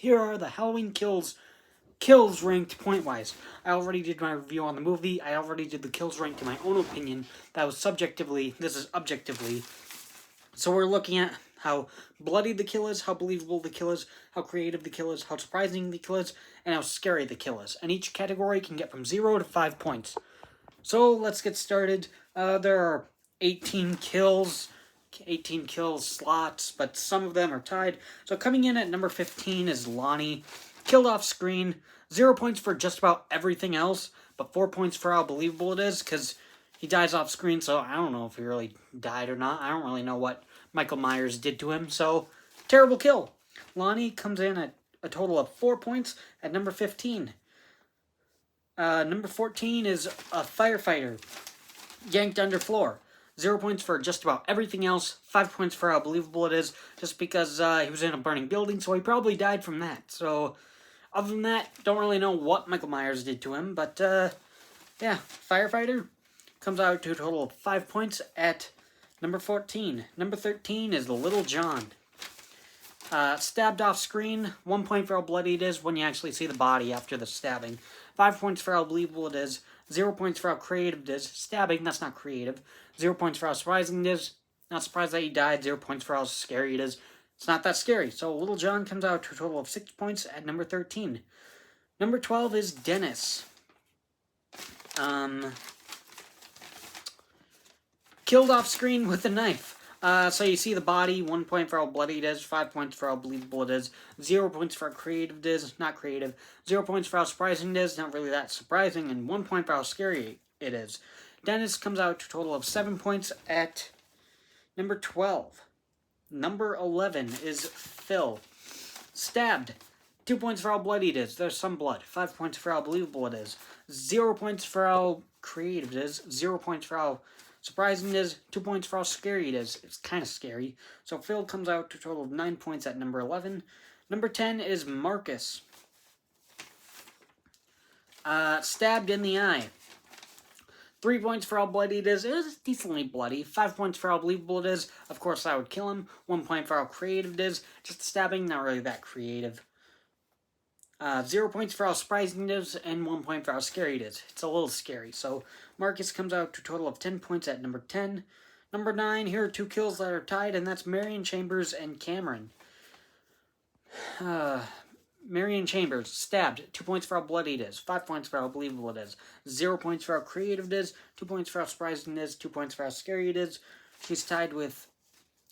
here are the Halloween kills ranked point-wise. I already did my review on the movie. I already did the kills ranked in my own opinion. That was subjectively. This is objectively. So we're looking at how bloody the kill is, how believable the kill is, how creative the kill is, how surprising the kill is, and how scary the kill is. And each category can get from 0 to 5 points. So let's get started. There are 18 kill slots, but some of them are tied. So coming in at number 15 is Lonnie. Killed off screen. 0 points for just about everything else, but 4 points for how believable it is, because he dies off screen, so I don't know if he really died or not. I don't really know what Michael Myers did to him, so terrible kill. Lonnie comes in at a total of 4 points at number 15. Number 14 is a firefighter. Yanked under floor. 0 points for just about everything else. 5 points for how believable it is, just because he was in a burning building, so he probably died from that. So, other than that, don't really know what Michael Myers did to him, but, yeah, firefighter comes out to a total of 5 points at number 14. Number 13 is Little John. Stabbed off screen. 1 point for how bloody it is when you actually see the body after the stabbing. 5 points for how believable it is. 0 points for how creative it is. Stabbing, that's not creative. 0 points for how surprising it is. Not surprised that he died. 0 points for how scary it is. It's not that scary. So Little John comes out to a total of 6 points at number 13. Number 12 is Dennis. Killed off screen with a knife. So you see the body, 1 point for how bloody it is, 5 points for how believable it is, 0 points for how creative it is, not creative, 0 points for how surprising it is, not really that surprising, and 1 point for how scary it is. Dennis comes out to a total of 7 points at number 12. Number 11 is Phil. Stabbed. 2 points for how bloody it is. There's some blood. 5 points for how believable it is. 0 points for how creative it is. 0 points for how surprising it is. 2 points for how scary it is. It's kind of scary. So Phil comes out to a total of 9 points at number 11. Number 10 is Marcus. Stabbed in the eye. 3 points for how bloody it is. It is decently bloody. 5 points for how believable it is. Of course, that would kill him. 1 point for how creative it is. Just stabbing, not really that creative. 0 points for how surprising it is, and 1 point for how scary it is. It's a little scary. So Marcus comes out to a total of 10 points at number 10. Number 9, here are 2 kills that are tied, and that's Marion Chambers and Cameron. Marion Chambers, stabbed. 2 points for how bloody it is. 5 points for how believable it is. 0 points for how creative it is. 2 points for how surprising it is. 2 points for how scary it is. She's tied with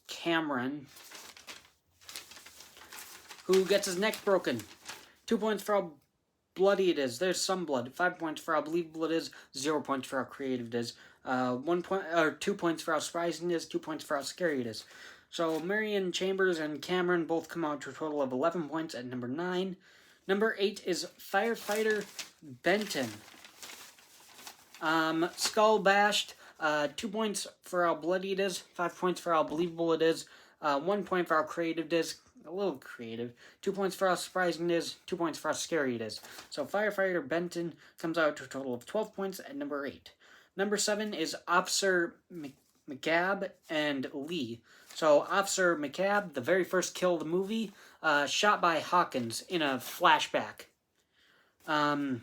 Cameron, who gets his neck broken. 2 points for how bloody it is. There's some blood. 5 points for how believable it is. 0 points for how creative it is. 2 points for how surprising it is. 2 points for how scary it is. So Marion Chambers and Cameron both come out to a total of 11 points at number 9. Number 8 is Firefighter Benton. Skull bashed. 2 points for how bloody it is. 5 points for how believable it is. 1 point for how creative it is. A little creative. 2 points for how surprising it is. 2 points for how scary it is. So Firefighter Benton comes out to a total of 12 points at number 8. Number 7 is Officer McCabe and Lee. So Officer McCabe, the very first kill of the movie, shot by Hawkins in a flashback. 2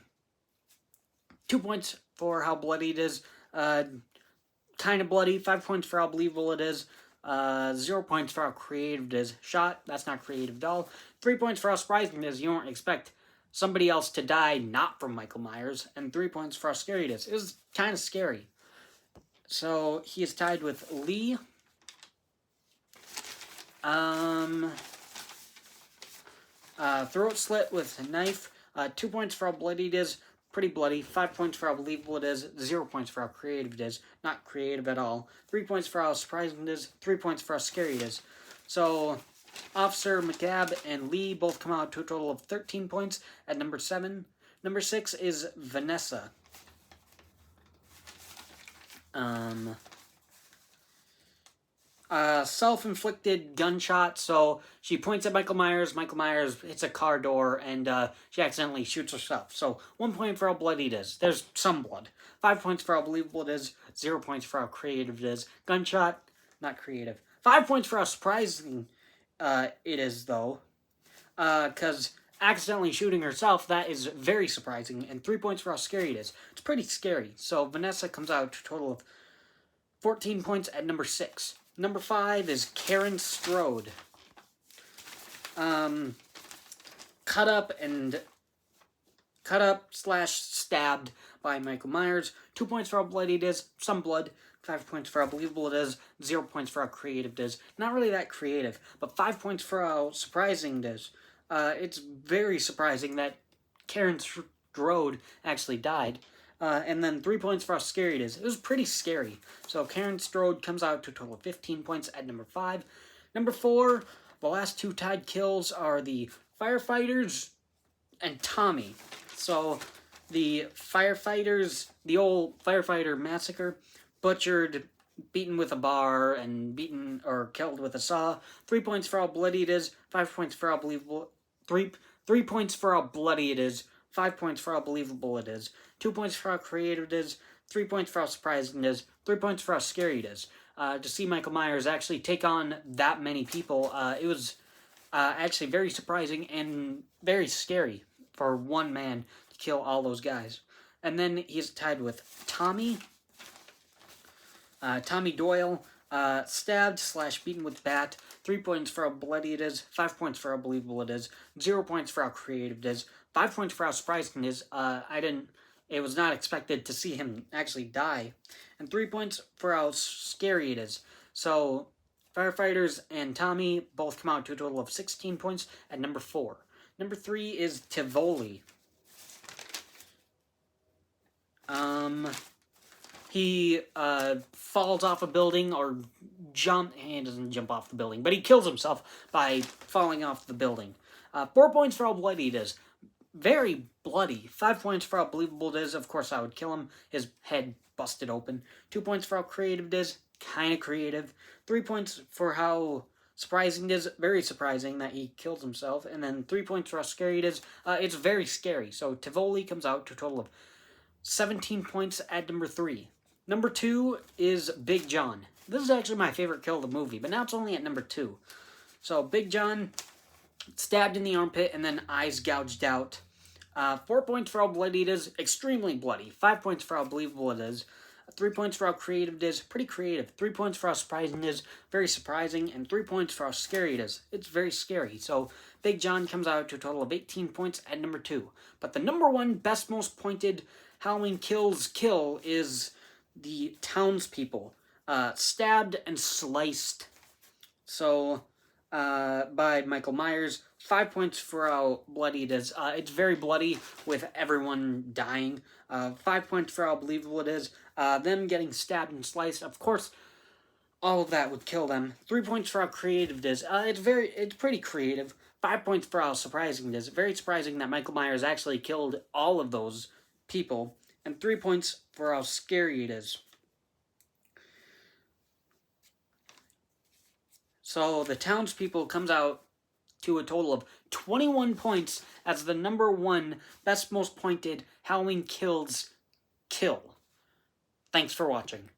points for how bloody it is. Kind of bloody. 5 points for how believable it is. 0 points for how creative it is. Shot, that's not creative at all. 3 points for how surprising it is. You don't expect somebody else to die not from Michael Myers. And 3 points for how scary it is. It was kind of scary. So he is tied with Lee. Throat slit with a knife. 2 points for how bloody it is. Pretty bloody. 5 points for how believable it is. 0 points for how creative it is. Not creative at all. 3 points for how surprising it is. 3 points for how scary it is. So Officer McCabe and Lee both come out to a total of 13 points at number 7. Number 6 is Vanessa. Self-inflicted gunshot, so she points at Michael Myers hits a car door, and she accidentally shoots herself. So 1 point for how bloody it is. There's some blood. 5 points for how believable it is. 0 points for how creative it is. Gunshot, not creative. 5 points for how surprising it is, though. because accidentally shooting herself, that is very surprising. And 3 points for how scary it is. It's pretty scary. So Vanessa comes out to a total of 14 points at number 6. Number 5 is Karen Strode. Cut up / stabbed by Michael Myers. 2 points for how bloody it is. Some blood. 5 points for how believable it is. 0 points for how creative it is. Not really that creative, but 5 points for how surprising it is. It's very surprising that Karen Strode actually died. And then 3 points for how scary it is. It was pretty scary. So Karen Strode comes out to a total of 15 points at number 5. Number 4, the last 2 tied kills are the firefighters and Tommy. So the firefighters, the old firefighter massacre, butchered, beaten with a bar, and beaten or killed with a saw. 3 points for how bloody it is. 5 points for how believable. 3 points for how bloody it is. 5 points for how believable it is. 2 points for how creative it is. 3 points for how surprising it is. 3 points for how scary it is. To see Michael Myers actually take on that many people, it was actually very surprising and very scary for one man to kill all those guys. And then he's tied with Tommy. Tommy Doyle, stabbed / beaten with bat. 3 points for how bloody it is. 5 points for how believable it is. 0 points for how creative it is. 5 points for how surprising it is. It was not expected to see him actually die. And 3 points for how scary it is. So, firefighters and Tommy both come out to a total of 16 points at number 4. Number 3 is Tivoli. He falls off a building or he doesn't jump off the building, but he kills himself by falling off the building. 4 points for how bloody it is. Very bloody. 5 points for how believable it is. Of course, I would kill him. His head busted open. 2 points for how creative it is. Kind of creative. 3 points for how surprising it is. Very surprising that he kills himself. And then 3 points for how scary it is. It's very scary. So Tivoli comes out to a total of 17 points at number 3. Number 2 is Big John. This is actually my favorite kill of the movie, but now it's only at number 2. So Big John, stabbed in the armpit and then eyes gouged out. 4 points for how bloody it is. Extremely bloody. 5 points for how believable it is. 3 points for how creative it is. Pretty creative. 3 points for how surprising it is. Very surprising. And 3 points for how scary it is. It's very scary. So Big John comes out to a total of 18 points at number 2. But the number 1 best most pointed Halloween kills kill is the townspeople. Stabbed and sliced. So, by Michael Myers. 5 points for how bloody it is. It's very bloody with everyone dying. 5 points for how believable it is. Them getting stabbed and sliced. Of course, all of that would kill them. 3 points for how creative it is. It's pretty creative. 5 points for how surprising it is. Very surprising that Michael Myers actually killed all of those people. And 3 points for how scary it is. So the townspeople comes out to a total of 21 points as the number 1 best most pointed Halloween kills kill. Thanks for watching.